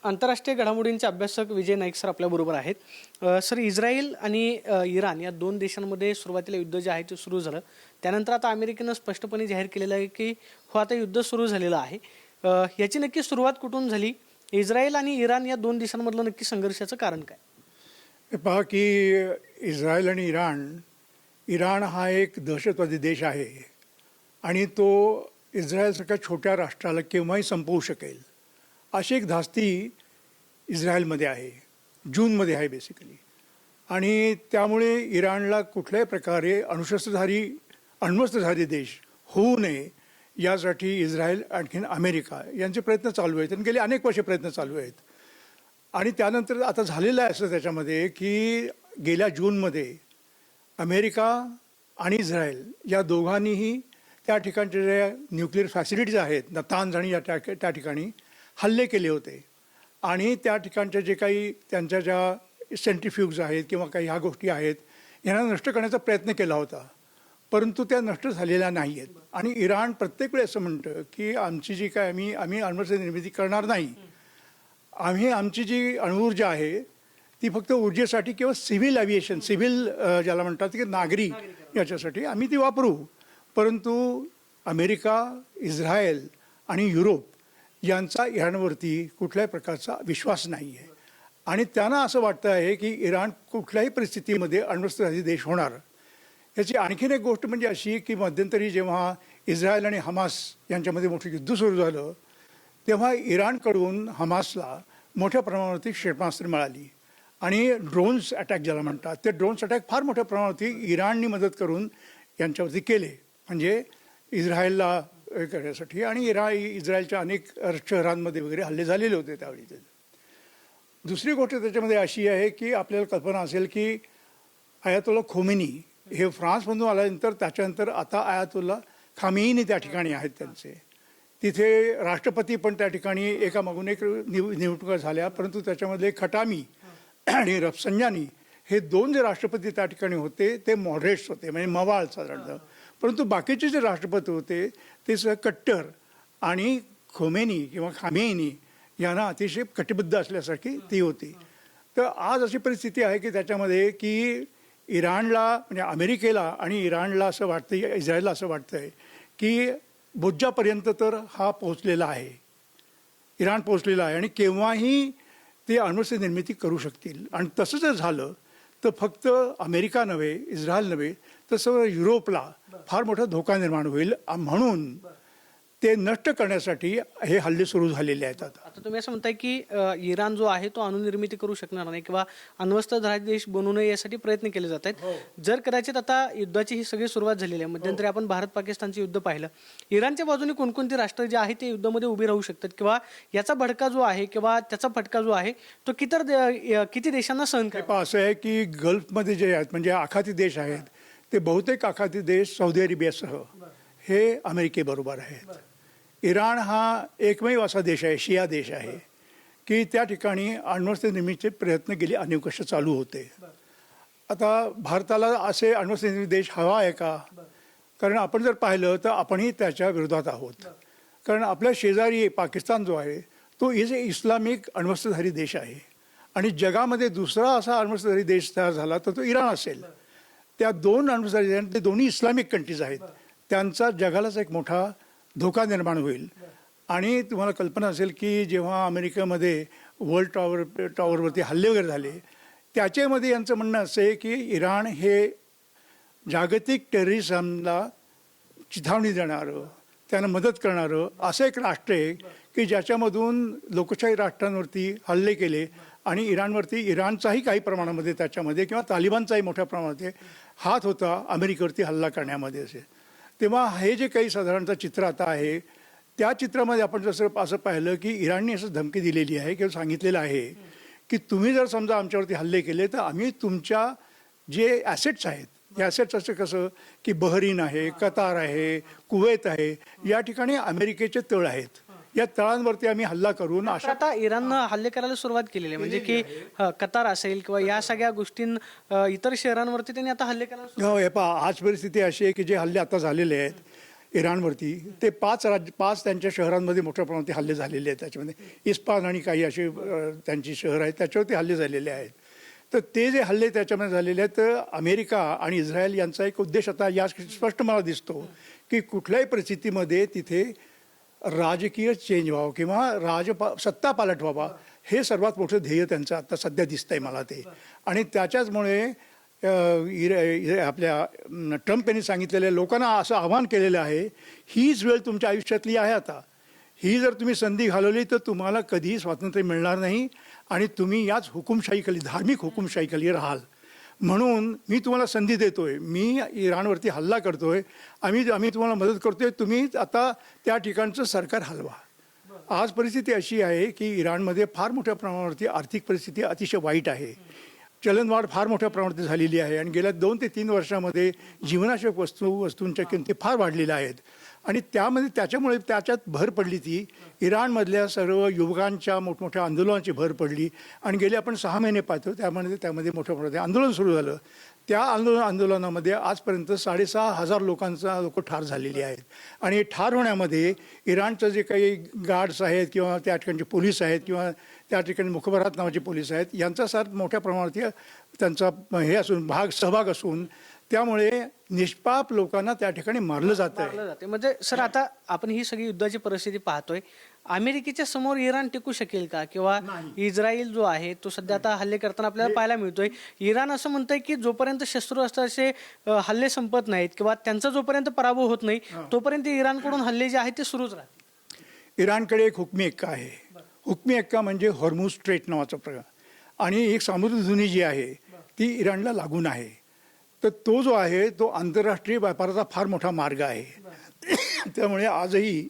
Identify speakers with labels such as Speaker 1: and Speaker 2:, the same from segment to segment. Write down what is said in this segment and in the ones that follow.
Speaker 1: आंतरराष्ट्रीय घडामोडींचे अभ्यासक विजय नाईक सर आपल्याबरोबर आहेत. सर, इस्रायल आणि इराण या दोन देशांमध्ये सुरुवातीला युद्ध जे आहे ते सुरू झालं. त्यानंतर आता अमेरिकेनं स्पष्टपणे जाहीर केलेलं आहे की हो, आता युद्ध सुरू झालेलं आहे. याची नक्की सुरुवात कुठून झाली? इस्रायल आणि इराण या दोन देशांमधलं नक्की संघर्षाचं कारण काय?
Speaker 2: हे पहा की इस्रायल आणि इराण हा एक दहशतवादी देश आहे आणि तो इस्रायलसारख्या छोट्या राष्ट्राला केव्हाही संपवू शकेल अशी एक धास्ती इस्रायलमध्ये आहे, जूनमध्ये आहे बेसिकली. आणि त्यामुळे इराणला कुठल्याही प्रकारे अण्वस्त्रधारी देश होऊ नये यासाठी इस्रायल आणखीन अमेरिका यांचे प्रयत्न चालू आहेत आणि गेले अनेक वर्षे प्रयत्न चालू आहेत. आणि त्यानंतर आता झालेलं आहे असं त्याच्यामध्ये की गेल्या जूनमध्ये अमेरिका आणि इस्रायल या दोघांनीही त्या ठिकाणच्या ज्या न्यूक्लिअर फॅसिलिटीज आहेत नतांज आणि त्या ठिकाणी हल्ले केले होते. आणि त्या ठिकाणच्या जे काही त्यांच्या ज्या सेंट्रिफ्यूग्ज आहेत किंवा काही ह्या गोष्टी आहेत यांना नष्ट करण्याचा प्रयत्न केला होता, परंतु त्या नष्ट झालेल्या नाही आहेत. आणि इराण प्रत्येक वेळेस असं म्हणतं की आमची जी काय आम्ही अण्वस्त्र निर्मिती करणार नाही, आमची जी अणुऊर्जा आहे ती फक्त ऊर्जेसाठी किंवा सिव्हिल ॲव्हिएशन, ज्याला म्हणतात की नागरी याच्यासाठी आम्ही ती वापरू. परंतु अमेरिका, इस्रायल आणि युरोप यांचा इराणवरती कुठल्याही प्रकारचा विश्वास नाही आहे. आणि त्यांना असं वाटतं आहे की इराण कुठल्याही परिस्थितीमध्ये अण्वस्त्रधारी देश होणार. याची आणखीन एक गोष्ट म्हणजे अशी की मध्यंतरी जेव्हा इस्रायल आणि हमास यांच्यामध्ये मोठं युद्ध सुरू झालं तेव्हा इराणकडून हमासला मोठ्या प्रमाणावरती क्षेपणास्त्रे मिळाली आणि ड्रोन्स अटॅक ज्याला म्हणतात ते ड्रोन्स अटॅक फार मोठ्या प्रमाणावरती इराणनी मदत करून यांच्यावरती केले, म्हणजे इस्रायलला करण्यासाठी. आणि इस्रायलच्या अनेक शहरांमध्ये वगैरे हल्ले झालेले होते त्यावेळी. दुसरी गोष्ट त्याच्यामध्ये अशी आहे की आपल्याला कल्पना असेल की आयातुल्ला खोमेनी हे फ्रान्समधून आल्यानंतर त्याच्यानंतर आता आयातुल्ला खामेनी त्या ठिकाणी आहेत त्यांचे. तिथे राष्ट्रपती पण त्या ठिकाणी एकामागून एक निवडणुका झाल्या, परंतु त्याच्यामधले खटामी आणि रफसंजानी हे दोन जे राष्ट्रपती त्या ठिकाणी होते ते मॉडरेट्स होते, म्हणजे मवाळ साधारणतः. परंतु बाकीचे जे राष्ट्रपती होते ते कट्टर आणि खोमेनी किंवा खामेनी यांना अतिशय कटिबद्ध असल्यासारखी ती होती. तर आज अशी परिस्थिती आहे की त्याच्यामध्ये की इराणला म्हणजे अमेरिकेला आणि इराणला असं वाटतं, इस्रायलला असं वाटतं आहे की बुज्जापर्यंत तर हा पोहोचलेला आहे, इराण पोहोचलेला आहे आणि केव्हाही ते अण्वस्त्र निर्मिती करू शकतील. आणि तसं जर झालं तर फक्त अमेरिका नव्हे, इस्रायल नव्हे, तर सर्व युरोपला फार मोठा धोका निर्माण होईल. म्हणून ते नष्ट करण्यासाठी हे हल्ले सुरू झालेले आहेत.
Speaker 1: आता तुम्ही असं म्हणताय की इराण जो आहे तो अणुनिर्मिती करू शकणार नाही किंवा अण्वस्त्रधारी देश बनू नये यासाठी प्रयत्न केले जात आहेत. जर कदाचित आता युद्धाची ही सगळी सुरुवात झालेली आहे, मध्यंतरी आपण भारत पाकिस्तानचे युद्ध पाहिलं, इराणच्या बाजूने कोणकोणती राष्ट्र जे आहे ते युद्धामध्ये उभी राहू शकतात किंवा याचा भडका जो आहे किंवा त्याचा फटका जो आहे तो किती देशांना सहन करेल?
Speaker 2: असं आहे की गल्फमध्ये जे आहेत म्हणजे आखाती देश आहेत ते बहुतेक आखाती देश सौदी अरेबियासह हे अमेरिकेबरोबर आहेत. इराण हा एकमेव असा देश आहे, शिया देश आहे की त्या ठिकाणी अण्वस्त्र निर्मितीचे प्रयत्न गेली अनेक वर्ष चालू होते. आता भारताला असे अण्वस्त्र निर्मित देश हवा आहे का? कारण आपण जर पाहिलं तर आपणही त्याच्या विरोधात आहोत. कारण आपल्या शेजारी पाकिस्तान जो आहे तो इस्लामिक अण्वस्त्रधारी देश आहे आणि जगामध्ये दुसरा असा अण्वस्त्रधारी देश तयार झाला तर तो इराण असेल. त्या दोन अण्वस्त्रधारी ते दोन्ही इस्लामिक कंट्रीज आहेत, त्यांचा जगालाच एक मोठा धोका निर्माण होईल. आणि तुम्हाला कल्पना असेल की जेव्हा अमेरिकेमध्ये वर्ल्ड टॉवरवरती हल्ले वगैरे झाले त्याच्यामध्ये यांचं म्हणणं असं आहे की इराण हे जागतिक टेररिझमला चिथावणी देणारं, त्यांना मदत करणारं असं एक राष्ट्र आहे की ज्याच्यामधून लोकशाही राष्ट्रांवरती हल्ले केले आणि इराणचाही काही प्रमाणामध्ये त्याच्यामध्ये किंवा तालिबानचाही मोठ्या प्रमाणामध्ये हात होता अमेरिकेवरती हल्ला करण्यामध्ये असे. तेव्हा हे जे काही साधारणतः चित्र आता आहे त्या चित्रामध्ये आपण जसं असं पाहिलं की इराणने असं धमकी दिलेली आहे किंवा सांगितलेलं आहे की तुम्ही जर समजा आमच्यावरती हल्ले केले तर आम्ही तुमच्या जे ॲसेट्स आहेत, या ॲसेट्स असं कसं की बहरीन आहे, कतार आहे, कुवेत आहे, या ठिकाणी अमेरिकेचे तळ आहेत, या तळांवरती आम्ही हल्ला करून
Speaker 1: आता इराणनं हल्ले करायला सुरुवात केलेली आहे, म्हणजे की कतार असेल किंवा या सगळ्या गोष्टीं इतर शहरांवरती त्यांनी आता हल्ले करायला.
Speaker 2: हो, हे पहा आज परिस्थिती अशी आहे की जे हल्ले आता झालेले आहेत इराणवरती, ते 5 त्यांच्या शहरांमध्ये मोठ्या प्रमाणात हल्ले झालेले आहेत. त्याच्यामध्ये इस्पान आणि काही असे त्यांची शहर आहेत, त्याच्यावरती हल्ले झालेले आहेत. तर ते जे हल्ले त्याच्यामध्ये झालेले आहेत, तर अमेरिका आणि इस्रायल यांचा एक उद्देश आता या स्पष्ट मला दिसतो की कुठल्याही परिस्थितीमध्ये तिथे राजकीय चेंज व्हावं किंवा सत्ता पालट व्हावा, हे सर्वात मोठं ध्येय त्यांचं आता सध्या दिसतंय मला ते. आणि त्याच्याचमुळे आपल्या ट्रम्प यांनी सांगितलेल्या लोकांना असं आवाहन केलेलं आहे, हीच वेळ तुमच्या आयुष्यातली आहे आता. ही जर तुम्ही संधी घालवली तर तुम्हाला कधीही स्वातंत्र्य मिळणार नाही आणि तुम्ही याच हुकुमशाहीखाली, धार्मिक हुकुमशाहीखाली राहाल. म्हणून मी तुम्हाला संधी देतोय, मी इराणवरती हल्ला करतोय, आम्ही तुम्हाला मदत करतोय, तुम्ही आता त्या ठिकाणचं सरकार हलवा. आज परिस्थिती अशी आहे की इराणमध्ये फार मोठ्या प्रमाणावरती आर्थिक परिस्थिती अतिशय वाईट आहे. चलनवाढ फार मोठ्या प्रमाणात झालेली आहे आणि गेल्या 2 ते 3 वर्षामध्ये जीवनावश्यक वस्तूंच्या किमती फार वाढलेल्या आहेत. आणि त्याच्यामुळे त्याच्यात भर पडली ती इराणमधल्या सर्व युवकांच्या मोठमोठ्या आंदोलनाची भर पडली. आणि गेले आपण 6 महिने पाहतो त्यामध्ये मोठ्या प्रमाणात आंदोलन सुरू झालं. त्या आंदोलनामध्ये आजपर्यंत 6,500 लोक ठार झालेली आहेत. आणि हे ठार होण्यामध्ये इराणचं जे काही गार्ड्स आहेत किंवा त्या ठिकाणचे पोलीस आहेत किंवा त्या ठिकाणी मुखबरात नावाचे पोलीस आहेत, यांचा सार मोठ्या प्रमाणात त्यांचा सहभाग असून त्यामुळे निष्पाप लोकांना त्या ठिकाणी मारलं जाते.
Speaker 1: म्हणजे सर, आता आपण ही सगळी युद्धाची परिस्थिती पाहतोय, अमेरिकेच्या समोर इराण टिकू शकेल का? किंवा इस्रायल जो आहे तो सध्या आता हल्ले करताना आपल्याला पाहायला मिळतोय. इराण असं म्हणतंय की जोपर्यंत शस्त्रास्त्राचे हल्ले संपत नाहीत किंवा त्यांचा जोपर्यंत पराभव होत नाही तोपर्यंत इराणकडून हल्ले जे आहेत ते सुरूच राहतील.
Speaker 2: इराणकडे एक हुकमी एक्का आहे. हुकमी एक्का म्हणजे हॉर्मुझ स्ट्रेट नावाचा प्रकार, आणि एक समुद्रधुनी जी आहे ती इराणला लागून आहे. तर तो जो आहे तो आंतरराष्ट्रीय व्यापाराचा फार मोठा मार्ग आहे. त्यामुळे आजही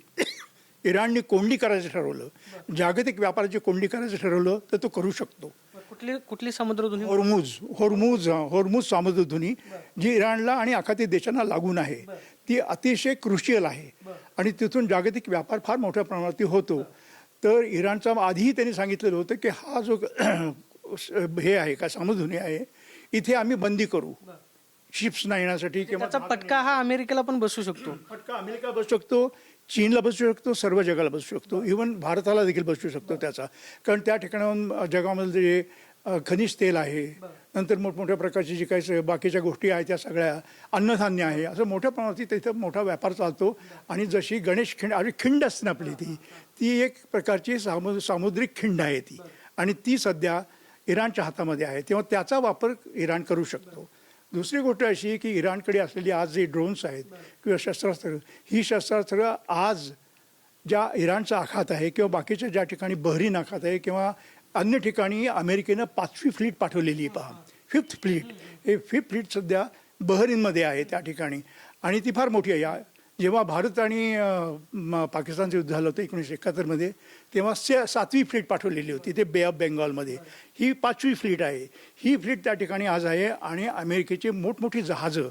Speaker 2: इराणने कोंडी करायचं ठरवलं, जागतिक व्यापाराची कोंडी करायचं ठरवलं तर तो करू शकतो.
Speaker 1: कुठली समुद्रधुनी?
Speaker 2: हॉर्मुझ समुद्रधुनी जी इराणला आणि आखाती देशांना लागून आहे, ती अतिशय क्रुशियल आहे आणि तिथून जागतिक व्यापार फार मोठ्या प्रमाणात होतो. तर इराणचा आधीही त्यांनी सांगितलेलं होतं की हा जो हे आहे का समुद्रधुनी आहे, इथे आम्ही बंदी करू शिप्स नाही येण्यासाठी. किंवा
Speaker 1: त्याचा फटका हा अमेरिकेला पण बसू शकतो.
Speaker 2: फटका अमेरिका बसू शकतो, चीनला बसू शकतो, सर्व जगाला बसू शकतो, इव्हन भारताला देखील बसू शकतो त्याचा. कारण त्या ठिकाणाहून जगामध्ये जे खनिज तेल आहे, नंतर मोठमोठ्या प्रकारची जी काही बाकीच्या गोष्टी आहेत त्या सगळ्या, अन्नधान्य आहे, असं मोठ्या प्रमाणात तिथं मोठा व्यापार चालतो. आणि जशी गणेश खिंड असते ना आपली, ती एक प्रकारची सामुद्रिक खिंड आहे ती, आणि ती सध्या इराणच्या हातामध्ये आहे, तेव्हा त्याचा वापर इराण करू शकतो. दुसरी गोष्ट अशी की इराणकडे असलेली आज जे ड्रोन्स आहेत किंवा शस्त्रास्त्र, ही शस्त्रास्त्र आज ज्या इराणचा आखात आहे किंवा बाकीच्या ज्या ठिकाणी बहरीन आखात आहे किंवा अन्य ठिकाणी अमेरिकेनं 5वी फ्लीट पाठवलेली आहे. पहा, 5th फ्लीट, हे 5th फ्लीट सध्या बहरीनमध्ये आहे त्या ठिकाणी, आणि ती फार मोठी आहे. जेव्हा भारत आणि पाकिस्तानचं युद्ध झालं होतं 1971मध्ये, तेव्हा 7वी फ्लीट पाठवलेली होती ते बे ऑफ बेंगॉलमध्ये. ही 5वी फ्लीट आहे. ही फ्लीट त्या ठिकाणी आज आहे. आणि अमेरिकेची मोठमोठी जहाजं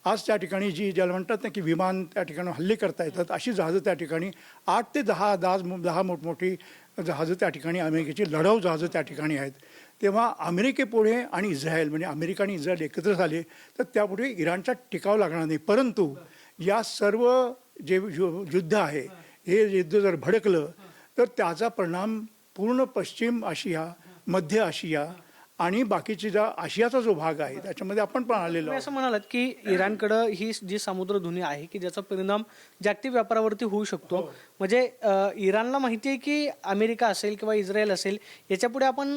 Speaker 2: आज त्या ठिकाणी ज्याला म्हणतात ना की विमान त्या ठिकाणी हल्ले करता येतात, अशी जहाजं त्या ठिकाणी 8 ते 10 मोठमोठी जहाजं त्या ठिकाणी, अमेरिकेची लढाऊ जहाजं त्या ठिकाणी आहेत. तेव्हा अमेरिकेपुढे आणि इस्रायल, म्हणजे अमेरिका आणि इस्रायल एकत्र झाले तर त्यापुढे इराणचा टिकाव लागणार नाही. परंतु या सर्व जे युद्ध आहे, हे युद्ध जर भडकलं तर त्याचा परिणाम पूर्ण पश्चिम आशिया, मध्य आशिया आणि बाकीची आशियाचा जो भाग आहे त्याच्यामध्ये आपण पण आलेलो.
Speaker 1: असं म्हणालात की इराणकडं ही जी समुद्रधुनी आहे की ज्याचा परिणाम जागतिक व्यापारावरती होऊ शकतो. म्हणजे इराणला माहिती आहे की अमेरिका असेल किंवा इस्रायल असेल, याच्यापुढे आपण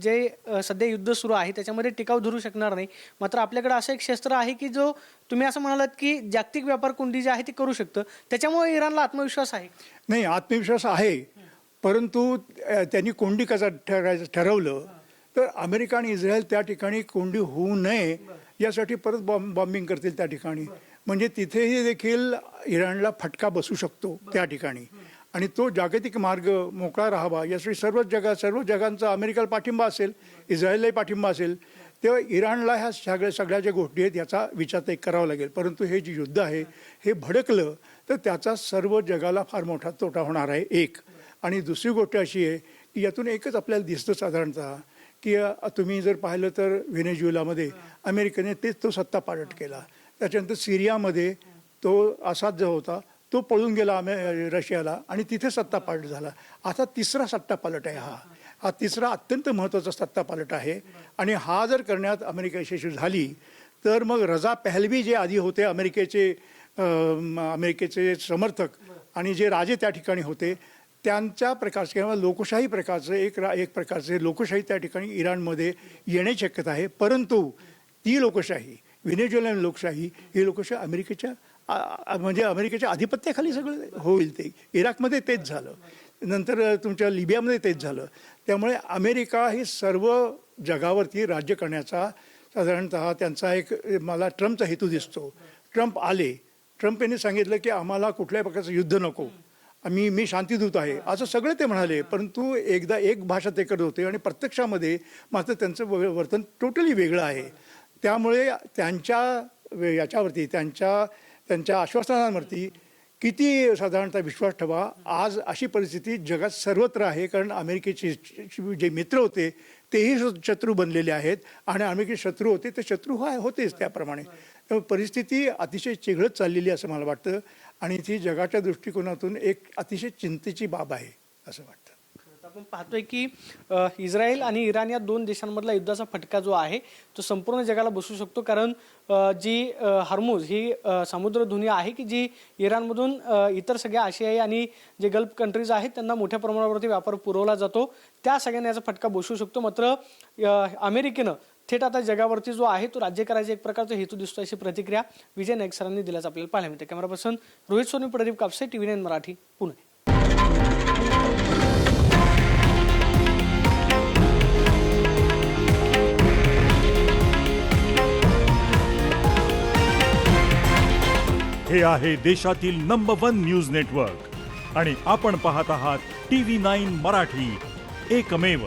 Speaker 1: जे सध्या युद्ध सुरू आहे त्याच्यामध्ये टिकाव धरू शकणार नाही. मात्र आपल्याकडे असं एक शस्त्र आहे की जो तुम्ही असं म्हणालात की जागतिक व्यापार कोंडी जी आहे ती करू शकतं. त्याच्यामुळे इराणला आत्मविश्वास आहे.
Speaker 2: नाही, आत्मविश्वास आहे, परंतु त्यांनी कोंडी कसं ठरवलं तर अमेरिका आणि इस्रायल त्या ठिकाणी कोंडी होऊ नये यासाठी परत बॉम्बिंग करतील त्या ठिकाणी. म्हणजे तिथेही देखील इराणला फटका बसू शकतो त्या ठिकाणी, आणि तो जागतिक मार्ग मोकळा राहावा यासाठी सर्व जगांचा अमेरिकेला पाठिंबा असेल, इस्रायललाही पाठिंबा असेल. तेव्हा इराणला ह्या सगळ्या ज्या गोष्टी आहेत याचा विचार करावा लागेल. परंतु हे जे युद्ध आहे हे भडकलं तर त्याचा सर्व जगाला फार मोठा तोटा होणार आहे, एक. आणि दुसरी गोष्ट अशी आहे की यातून एकच आपल्याला दिसतं साधारणतः की तुम्ही जर पाहिलं तर व्हेनेझुएलामध्ये अमेरिकेने तो सत्ता पालट केला. त्याच्यानंतर सिरियामध्ये तो असाद जो होता तो पळून गेला रशियाला आणि तिथे सत्तापालट झाला. आता तिसरा सत्तापालट आहे हा तिसरा अत्यंत महत्त्वाचा सत्तापालट आहे. आणि हा जर करण्यात अमेरिका यशस्वी झाली तर मग रजा पहलवी जे आधी होते अमेरिकेचे समर्थक आणि जे राजे त्या ठिकाणी होते त्यांच्या प्रकारचे किंवा लोकशाही प्रकारचं एक प्रकारचे लोकशाही त्या ठिकाणी इराणमध्ये येण्याची शक्यता आहे. परंतु ती लोकशाही व्हेनेझुएलन लोकशाही ही लोकशाही अमेरिकेच्या आधिपत्याखाली सगळं होईल. ते इराकमध्ये तेच झालं, नंतर तुमच्या लिबियामध्ये तेच झालं. त्यामुळे अमेरिका ही सर्व जगावरती राज्य करण्याचा साधारणतः त्यांचा एक मला ट्रम्पचा हेतू दिसतो. ट्रम्प यांनी सांगितलं की आम्हाला कुठल्याही प्रकारचं युद्ध नको, मी शांतीदूत आहे असं सगळं ते म्हणाले. परंतु एकदा एक भाषा ते करत होते आणि प्रत्यक्षामध्ये मात्र त्यांचं वर्तन टोटली वेगळं आहे. त्यामुळे त्यांच्या याच्यावरती त्यांच्या आश्वासनांवरती किती साधारणतः विश्वास ठेवा. आज अशी परिस्थिती जगात सर्वत्र आहे, कारण अमेरिकेचे जे मित्र होते तेही शत्रू बनलेले आहेत आणि अमेरिकेचे शत्रू होते ते शत्रू होतेच त्याप्रमाणे. त्यामुळे परिस्थिती अतिशय चिघळत चाललेली असं मला वाटतं आणि ती जगाच्या दृष्टिकोनातून एक अतिशय चिंतेची बाब आहे असं वाटतं.
Speaker 1: आपण पाहतोय की इस्रायल आणि इराण या दोन देशांमधला युद्धाचा फटका जो आहे तो संपूर्ण जगाला बसू शकतो. कारण जी हॉर्मुझ ही समुद्रधुनी आहे की जी इराणमधून इतर सगळ्या आशियाई आणि जे गल्फ कंट्रीज आहेत त्यांना मोठ्या प्रमाणावरती व्यापार पुरवला जातो, त्या सगळ्यांना याचा फटका बसू शकतो. मात्र अमेरिकेनं थेट आता जगावरती जो आहे तो राज्य करायचा एक प्रकारचा हेतू दिसतो अशी प्रतिक्रिया विजय नाईक सरांनी दिल्याचं आपल्याला पाहायला मिळते. Camera person Rohit Soni, Pradeep Kapse, TV9 Marathi, Pune.
Speaker 3: हे आहे देशातील नंबर 1 न्यूज नेटवर्क आणि आपण पाहत आहात TV9 मराठी, एकमेव.